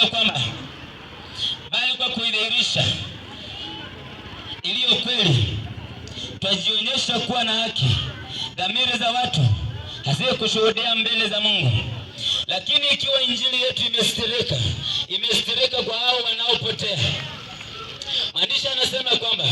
ya kwamba bali kwa kuidhihirisha iliyo kweli twajionyesha kuwa na haki, dhamiri za watu haziwe kushuhudia mbele za Mungu. Lakini ikiwa injili yetu imestirika kwa hao wanaopotea, maandishi anasema kwamba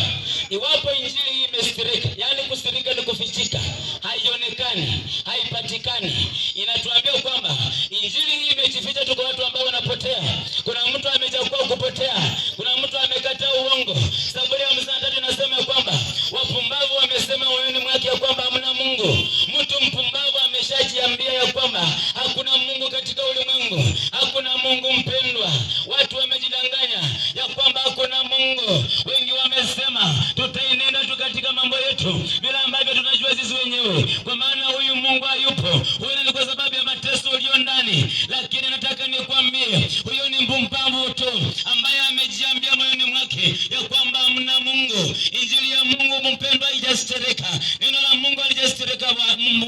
iwapo injili hii imestirika, yani kustirika ni kufichika, haionekani, haipatikani, inatuambia kwamba injili hii imejificha tu kwa watu ambao wanapotea. Kuna mtu amechagua kupotea, kuna mtu amekataa uongo. Zaburi ya 53 inasema kwamba wapumbavu wamesema moyoni mwake ya kwamba hamna Mungu. Mtu mpumbavu ameshajiambia ya kwamba hakuna Mungu katika ulimwengu, hakuna Mungu mpendwa. Watu wamejidanganya ya kwamba hakuna Mungu. Wengi wamesema tutaenenda tu katika mambo yetu bila ambavyo tunajua sisi wenyewe, kwa maana huyu Mungu hayupo. Huyo ni kwa sababu ya mateso ulio ndani. Lakini nataka nikwambie, huyo ni mpumbavu tu ambaye amejiambia moyoni mwake ya kwamba hamna Mungu. Injili ya Mungu mpendwa haijastirika. Neno la Mungu halijastirika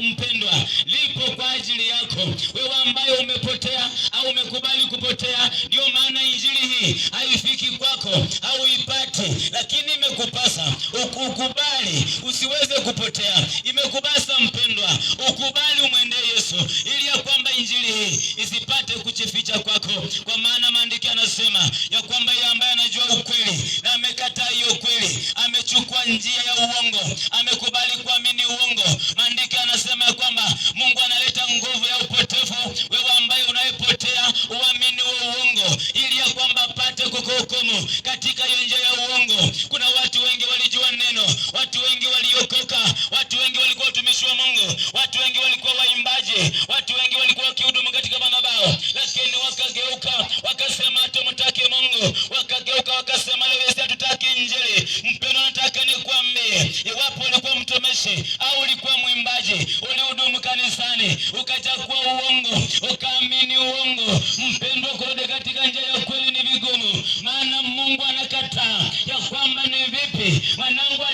mpendwa, lipo kwa ajili yako wewe ambaye umepotea au umekubali kupotea. Ndio maana injili hii haifiki kwako au ipati, lakini imekupasa ukubali usiweze kupotea. Imekupasa mpendwa ukubali umwende Yesu, ili ya kwamba injili hii isipate kujificha kwako. Kwa maana maandiko yanasema ya kwamba yeye ambaye anajua ukweli na amekataa hiyo kweli, amechukua njia ya uongo, amekubali kuamini uongo. Maandiko yanasema ya kwamba Mungu analeta nguvu ya upotevu. Wewe ambaye unayepotea uamini uongo, ili ya kwamba apate kukuhukumu katika hiyo njia ya uongo. Kuna watu wengi walijua neno, watu wengi waliokoka, watu wengi walikuwa watumishi wa Mungu, watu wengi walikuwa waimbaji, watu wengi walikuwa wakihudumu katika madhabahu, lakini wakageuka wakasema hatumtaki Mungu, wakageuka wakasema leo sisi hatutaki injili. Mpendwa, nataka nikwambie, iwapo ulikuwa mtumishi au ulikuwa mwimbaji, ulihudumu kanisani, ukachagua uongo, ukaamini uongo, mpendwa, kurudi katika njia ya kweli ni vigumu. Maana Mungu anakataa ya kwamba ni vipi mwanangu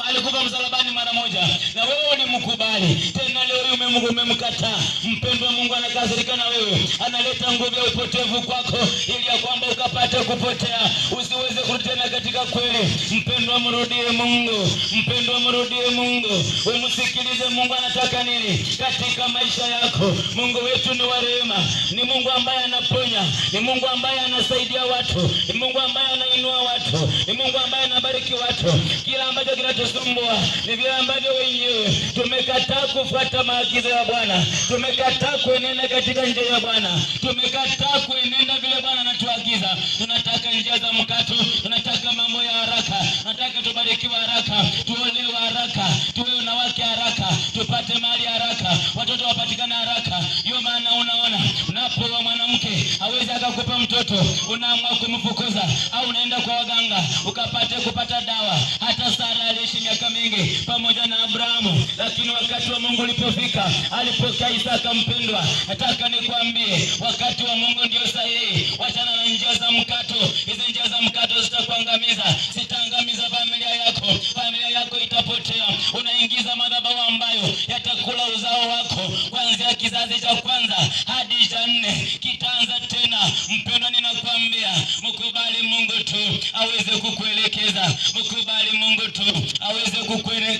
alikufa msalabani mara moja na wewe ulimkubali, tena leo umemkataa. Mpendwa, Mungu anakasirika na wewe, analeta nguvu ya upotevu kwako ili ya kwamba ukapate kupotea, usiweze kurudi tena katika kweli. Mpendwa, mrudie Mungu, mpendwa, mrudie Mungu. Umsikilize Mungu anataka nini katika maisha yako. Mungu wetu ni wa rehema, ni Mungu ambaye anaponya, ni Mungu ambaye anasaidia watu, ni Mungu ambaye anainua watu, ni Mungu ambaye anabariki watu. Kila ambacho kinatusumbua ni vile ambavyo wenyewe tumekataa kufuata maagizo ya Bwana, tumekataa kuenenda katika njia ya Bwana, tumekataa kuenenda vile Bwana anatuagiza. Tunataka njia za mkato, tunataka mambo ya haraka, tunataka tubarikiwe haraka, tuolewe haraka, tuwe na wake haraka, tupate mali haraka, watoto wapatikane haraka. Hiyo maana unaona, unapoa mwanamke hawezi akakupa mtoto, unaamua kumfukuza, au unaenda kwa waganga ukapate kupata dawa. Hata Sara aliishi miaka mingi pamoja na Abrahamu, lakini wakati wa Mungu ulipofika, alipokea Isaka. Mpendwa, nataka nikwambie, wakati wa Mungu ndio sahihi. Wachana na njia za mkato. Hizi njia za mkato zitakuangamiza, zitaangamiza familia yako. Familia yako itapotea. Unaingiza madhabahu ambayo yatakula uzao wako kuanzia kizazi cha kwanza hadi cha 4 kitaanza tena. Mpendwa, ninakwambia mkubali Mungu tu aweze kukuelekeza, mkubali Mungu tu aweze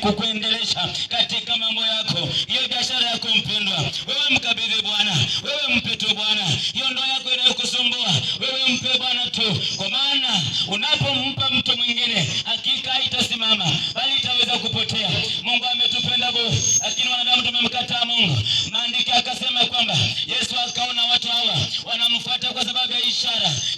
kukuendelesha katika mambo yako. Hiyo biashara yako mpendwa, wewe mkabidhi Bwana, wewe mpe tu Bwana. Hiyo ndoa yako inayokusumbua, wewe mpe Bwana tu, kwa maana unapompa mtu mwingine hakika haitasimama bali itaweza kupotea. Mungu ametupenda bure, lakini wanadamu tumemkataa Mungu. Maandiko akasema kwamba Yesu akaona watu hawa wanamfuata kwa sababu ya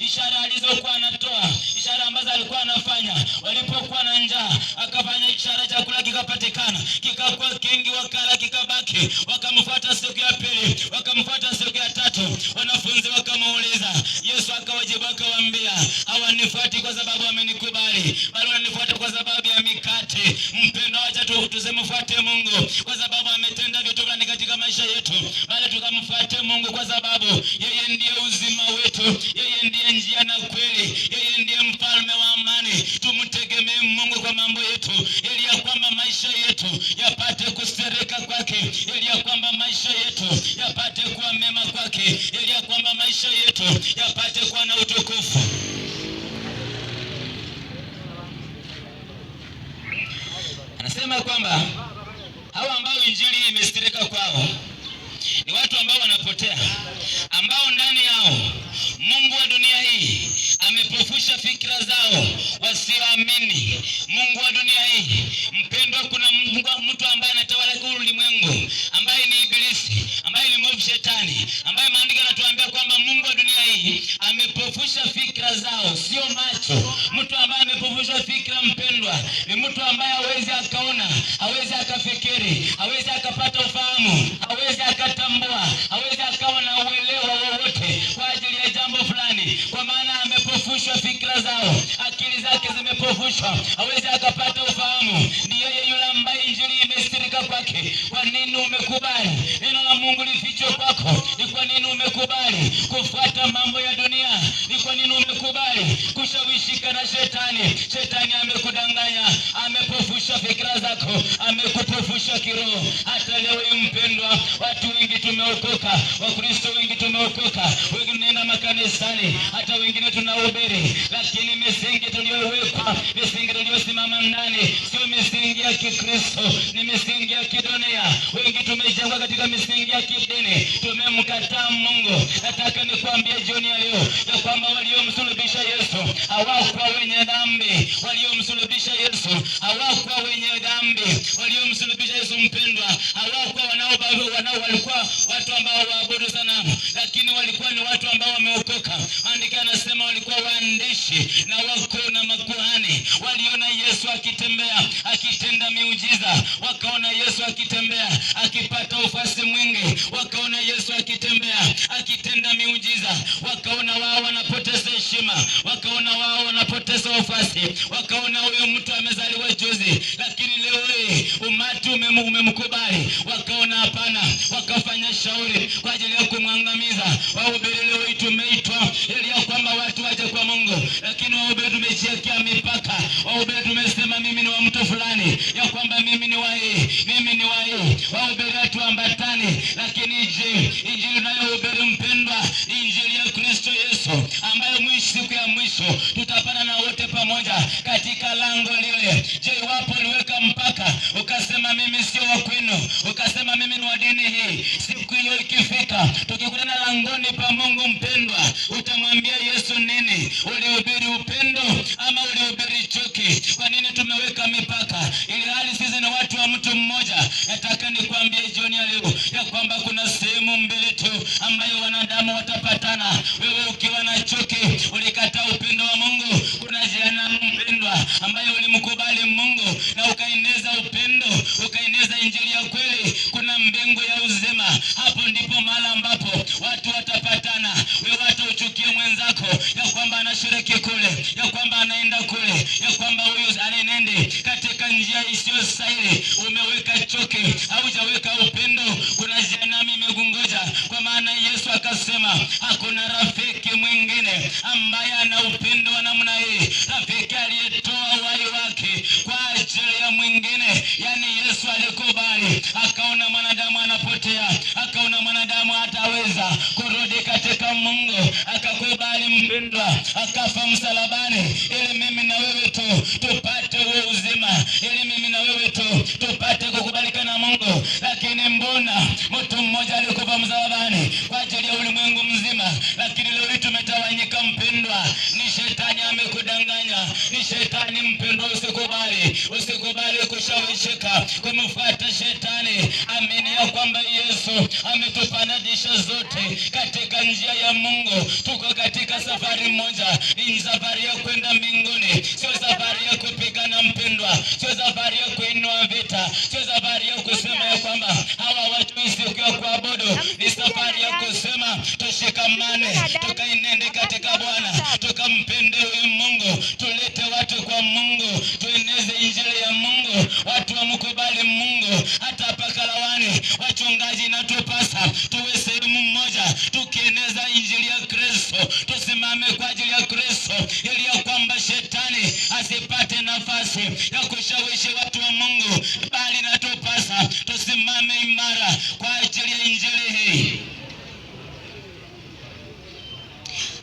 ishara alizokuwa anatoa, ishara ambazo alikuwa anafanya. Walipokuwa na njaa akafanya ishara, chakula kikapatikana, kikakuwa kingi, wakala kikabaki. Wakamfuata siku ya pili, wakamfuata siku ya tatu. Wanafunzi wakamuuliza Yesu, akawajibu akawaambia, hawanifuati kwa sababu wamenikubali, bali wananifuata kwa sababu ya mikate. Mpendwa, acha tusimfuate Mungu kwa sababu ametenda vitu fulani katika maisha yetu, bali tukamfuate Mungu kwa sababu yeye ndiye uzima wetu, yeye ndiye njia na kweli, yeye ndiye mfalme wa amani. Tumtegemee Mungu kwa mambo yetu, ili ya kwamba maisha yetu yapate kustereka kwake, ili ya kwamba maisha yetu yapate kuwa mema kwake, ili ya kwamba maisha yetu yapate kuwa na anasema kwamba hawa ambao injili imestirika kwao ni watu ambao wanapotea, ambao ndani yao Mungu wa dunia hii amepofusha fikra zao, wasioamini. Mungu wa dunia hii, mpendwa, kuna mtu ambaye anatawala ulimwengu, ambaye ni Ibilisi, ambaye ni mwovu Shetani, ambaye maandiko yanatuambia kwamba Mungu wa dunia hii amepofusha fikra zao, sio macho. Mtu ambaye amepofusha fikra, mpendwa, ni mtu ambaye hawezi akaona, hawezi akafikiri, hawezi akapata ufahamu, hawezi akatambua, hawezi akawa na uelewa wowote kwa ajili ya jambo fulani, kwa maana amepofushwa fikra zao, akili zake zimepofushwa, hawezi akapata ufahamu. Ni yeye yule ambaye injili imestirika kwake. Kwa nini umekubali neno la Mungu lifichwe kwako? Ni kwa nini umekubali kufuata mambo ya dunia? Ni kwa nini umekubali kushawishika na Shetani? Shetani amekudanganya, amepofusha fikra zako, amekupofusha kiroho. Hata leo mpendwa, watu wengi tumeokoka, Wakristo wengi tumeokoka, wengi tunaenda makanisani, hata wengine tunahubiri, lakini misingi tuliyowekwa, misingi tuliyosimama ndani sio misingi ya Kikristo, ni misingi ya kidunia. Wengi tumejengwa katika misingi ya kidini, tumemkataa Mungu. Nataka nikwambie jioni ya leo ya kwamba waliomsulubisha Yesu hawakuwa wenye dhambi. Waliomsulubisha Yesu hawakuwa wenye dhambi. Waliomsulubisha Yesu, mpendwa, hawakuwa walikuwa watu ambao waabudu sanamu, lakini walikuwa ni watu ambao wameokoka. Andika anasema walikuwa waandishi na wakuu na makuhani. Waliona Yesu akitembea, akitenda miujiza, wakaona Yesu akitembea akipata ufasi mwingi, wakaona Yesu akitembea akitenda miujiza, wakaona wao wanapoteza heshima, wakaona wao wanapoteza ufasi, wakaona huyo mtu amezaliwa juzi, lakini leo umati umemkubali. Wakaona hapana, wakafanya shauri kwa ajili ya kumwangamiza. Wahubiri leo tumeitwa ili ya kwamba watu waje kwa Mungu, lakini wahubiri tumejiwekea mipaka. Wahubiri tumesema mimi ni wa mtu fulani, ya kwamba mimi ni wa hii, mimi ni wa hii. Wahubiri watu ambatani, lakini je, injili unayohubiri mpendwa, injili ya Kristo Yesu, ambayo siku ya mwisho tutapana na wote pamoja katika lango lile. Je, wapo uliweka mpaka ukasema mimi sio wa kwenu, ukasema mimi ni wa dini hii? Siku hiyo ikifika, tukikutana langoni pa Mungu, mpendwa, utamwambia Yesu nini? Ulihubiri upendo ama ulihubiri chuki? Kwa nini tumeweka mipaka ili hali sisi ni watu wa mtu mmoja? Nataka nikwambie jioni ya leo ya kwamba kuna sehemu mbili tu ambayo wanadamu watapatana. Wewe ukiwa na chuki, ulikataa upendo wa Mungu, kuna jehanamu mpendwa, ambayo ulimkubali Mungu na ukaeneza upendo, ukaeneza injili ya kweli, kuna mbingu ya uzima. Hapo ndipo mahali ambapo watu watapatana. Wewe utauchukia mwenzako ya kwamba anashiriki kule, ya kwamba anaenda kule, ya kwamba huyu anenende katika njia isiyo sahihi. Umeweka chuki, haujaweka upendo, kuna jehanamu imekungoja. Kwa maana Yesu akasema hakuna rafiki mwingine ambaye ana upendo wa namna hii, rafiki aliyetoa uhai wake kwa ajili ya mwingine. Yani Yesu alikubali, akaona mwanadamu anapotea, akaona mwanadamu hataweza kurudi katika Mungu, akakubali mpendwa, akafa msalabani ili mimi na wewe tu tupate uzima, ili mimi na wewe tu tupate kukubalika na Mungu. Lakini mbona mtu mmoja alikufa msalabani kwa ajili ya ulimwengu mzima, lakini leo tumetawanyika mpendwa? Ni Shetani amekudanganya, ni Shetani mpendwa. Usikubali kushawishika kumfuata Shetani. Amini ya kwamba Yesu ametupananisha zote katika njia ya Mungu. Tuko katika safari moja, ni safari ya kwenda mbinguni, sio safari ya kupigana mpendwa, sio safari ya kuinua vita, sio safari ya kusema ya kwamba hawa watu siku ya kuabudu. Ni safari ya kusema tushikamane, tukainende katika Bwana, tukampende huyu Mungu, tulete watu kwa Mungu, tueneze injili ya Mungu, watu wamkubali Mungu. Hata pakalawani wachungaji natupasa tuwe sehemu mmoja, tukieneza injili ya Kristo, tusimame kwa ajili ya Kristo, ili ya kwamba Shetani asipate nafasi ya kushawishi watu wa Mungu, bali natupasa tusimame imara kwa ajili ya injili hii.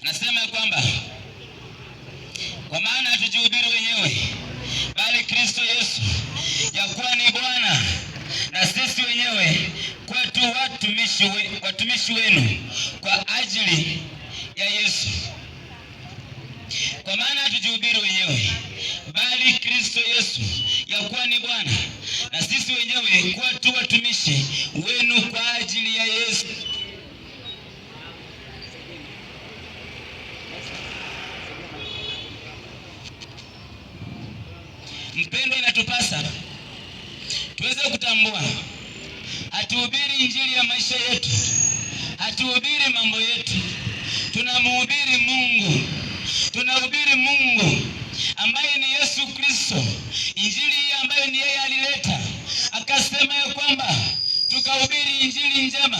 Nasema kwamba kwa maana hatujihubiri wenyewe, bali Kristo Yesu ya kuwa watumishi wenu kwa ajili ya Yesu. Kwa maana hatujihubiri wenyewe, bali Kristo Yesu ya kuwa ni Bwana, na sisi wenyewe kuwa tu watumishi wenu kwa ajili ya Yesu. Mpendwa, inatupasa tuweze kutambua, hatuhubiri injili ya maisha yetu, hatuhubiri mambo yetu, tunamhubiri Mungu. Tunahubiri Mungu ambaye ni Yesu Kristo. Injili hii ambayo ni yeye alileta, akasema ya kwamba tukahubiri injili njema